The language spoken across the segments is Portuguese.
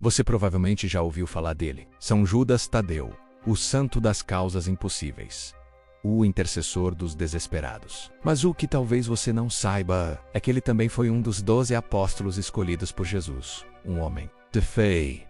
Você provavelmente já ouviu falar dele. São Judas Tadeu, o santo das causas impossíveis, o intercessor dos desesperados. Mas o que talvez você não saiba é que ele também foi um dos 12 apóstolos escolhidos por Jesus, um homem de fé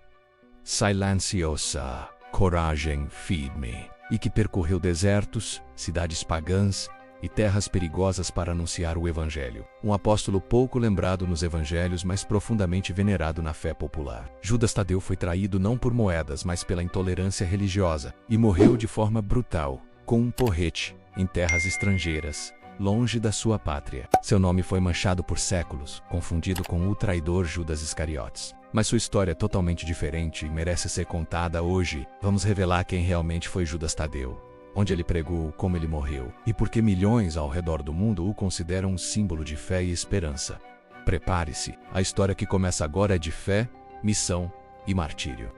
silenciosa, coragem firme, e que percorreu desertos, cidades pagãs e terras perigosas para anunciar o Evangelho. Um apóstolo pouco lembrado nos Evangelhos, mas profundamente venerado na fé popular. Judas Tadeu foi traído não por moedas, mas pela intolerância religiosa, e morreu de forma brutal, com um porrete, em terras estrangeiras, longe da sua pátria. Seu nome foi manchado por séculos, confundido com o traidor Judas Iscariotes. Mas sua história é totalmente diferente e merece ser contada hoje. Vamos revelar quem realmente foi Judas Tadeu, onde ele pregou, como ele morreu, e por que milhões ao redor do mundo o consideram um símbolo de fé e esperança. Prepare-se, a história que começa agora é de fé, missão e martírio.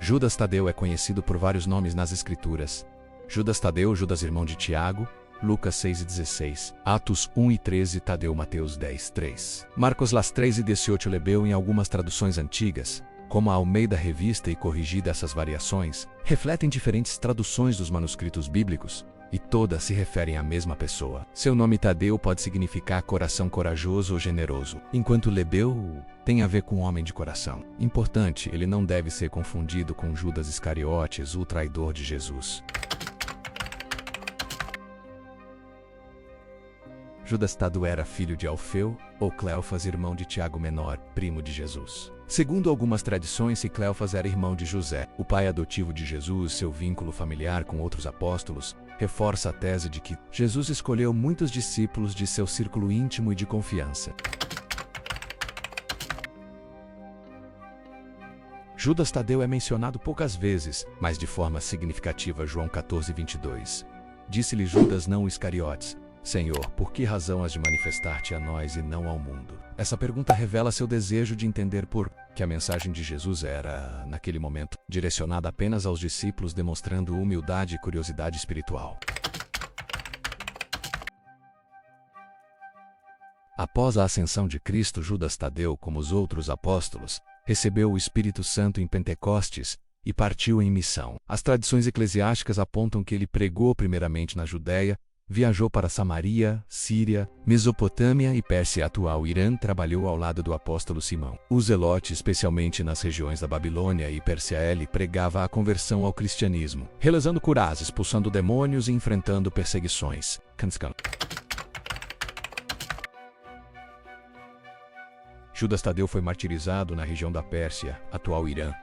Judas Tadeu é conhecido por vários nomes nas Escrituras. Judas Tadeu, Judas irmão de Tiago, Lucas 6:16, Atos 1:13, Tadeu, Mateus 10:3. Marcos las 3:18 Lebeu em algumas traduções antigas, como a Almeida Revista e Corrigida. Essas variações refletem diferentes traduções dos manuscritos bíblicos, e todas se referem à mesma pessoa. Seu nome Tadeu pode significar coração corajoso ou generoso, enquanto Lebeu tem a ver com homem de coração. Importante, ele não deve ser confundido com Judas Iscariotes, o traidor de Jesus. Judas Tadeu era filho de Alfeu, ou Cleofas, irmão de Tiago Menor, primo de Jesus. Segundo algumas tradições, Cleofas era irmão de José, o pai adotivo de Jesus. Seu vínculo familiar com outros apóstolos reforça a tese de que Jesus escolheu muitos discípulos de seu círculo íntimo e de confiança. Judas Tadeu é mencionado poucas vezes, mas de forma significativa. João 14:22. Disse-lhe Judas, não Iscariotes: Senhor, por que razão has de manifestar-te a nós e não ao mundo? Essa pergunta revela seu desejo de entender por que a mensagem de Jesus era, naquele momento, direcionada apenas aos discípulos, demonstrando humildade e curiosidade espiritual. Após a ascensão de Cristo, Judas Tadeu, como os outros apóstolos, recebeu o Espírito Santo em Pentecostes e partiu em missão. As tradições eclesiásticas apontam que ele pregou primeiramente na Judéia, viajou para Samaria, Síria, Mesopotâmia e Pérsia atual Irã. Trabalhou ao lado do apóstolo Simão, o Zelote, especialmente nas regiões da Babilônia e Pérsia. Ele pregava a conversão ao cristianismo, realizando curas, expulsando demônios e enfrentando perseguições. Judas Tadeu foi martirizado na região da Pérsia, atual Irã.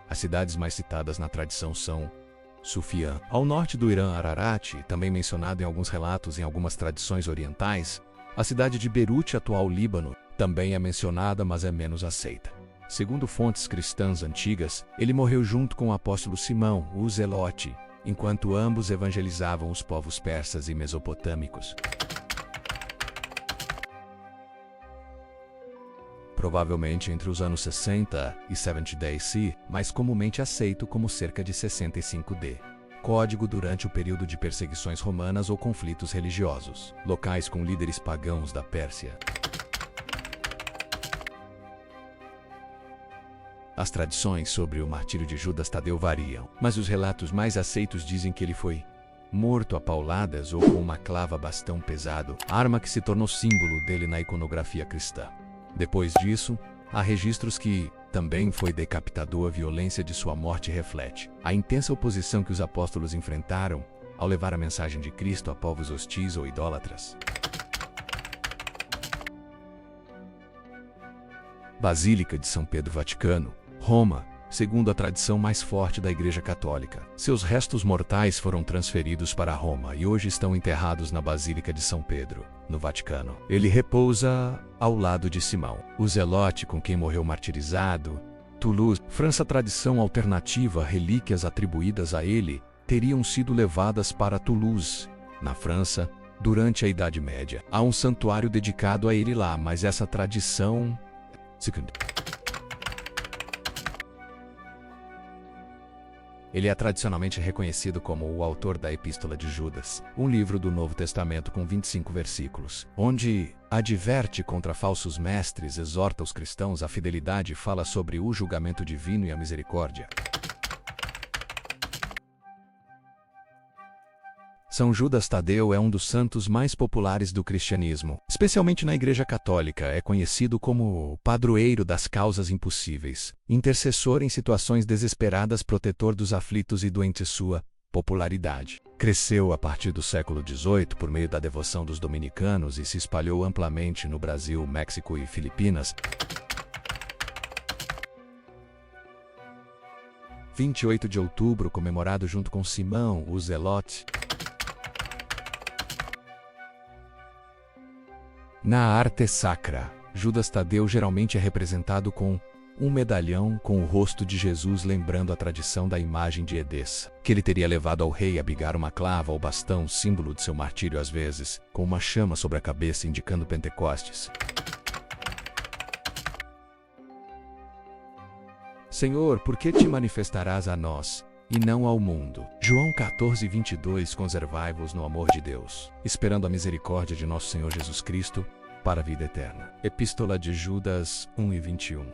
As cidades mais citadas na tradição são Sufiã, ao norte do Irã, Ararat, também mencionado em alguns relatos em algumas tradições orientais. A cidade de Beirute, atual Líbano, também é mencionada, mas é menos aceita. Segundo fontes cristãs antigas, ele morreu junto com o apóstolo Simão, o Zelote, enquanto ambos evangelizavam os povos persas e mesopotâmicos. Provavelmente entre os anos 60 e 70 D.C., mais comumente aceito como cerca de 65 D. Código durante o período de perseguições romanas ou conflitos religiosos, locais com líderes pagãos da Pérsia. As tradições sobre o martírio de Judas Tadeu variam, mas os relatos mais aceitos dizem que ele foi morto a pauladas ou com uma clava bastão pesado, arma que se tornou símbolo dele na iconografia cristã. Depois disso, há registros que também foi decapitado. A violência de sua morte reflete a intensa oposição que os apóstolos enfrentaram ao levar a mensagem de Cristo a povos hostis ou idólatras. Basílica de São Pedro, Vaticano, Roma, segundo a tradição mais forte da Igreja Católica. Seus restos mortais foram transferidos para Roma e hoje estão enterrados na Basílica de São Pedro, no Vaticano. Ele repousa ao lado de Simão, o Zelote com quem morreu martirizado. Toulouse, França. Tradição alternativa: relíquias atribuídas a ele teriam sido levadas para Toulouse, na França, durante a Idade Média. Há um santuário dedicado a ele lá, mas essa tradição Ele é tradicionalmente reconhecido como o autor da Epístola de Judas, um livro do Novo Testamento com 25 versículos, onde adverte contra falsos mestres, exorta os cristãos à fidelidade e fala sobre o julgamento divino e a misericórdia. São Judas Tadeu é um dos santos mais populares do cristianismo, especialmente na Igreja Católica. É conhecido como o padroeiro das causas impossíveis, intercessor em situações desesperadas, protetor dos aflitos e doentes. Sua popularidade cresceu a partir do século XVIII por meio da devoção dos dominicanos e se espalhou amplamente no Brasil, México e Filipinas. 28 de outubro, comemorado junto com Simão o Zelote. Na arte sacra, Judas Tadeu geralmente é representado com um medalhão com o rosto de Jesus, lembrando a tradição da imagem de Edessa, que ele teria levado ao rei Abigar uma clava ou bastão, símbolo de seu martírio às vezes, com uma chama sobre a cabeça indicando Pentecostes. Senhor, por que te manifestarás a nós e não ao mundo? João 14:22. Conservai-vos no amor de Deus, esperando a misericórdia de nosso Senhor Jesus Cristo para a vida eterna. Epístola de Judas 1:21.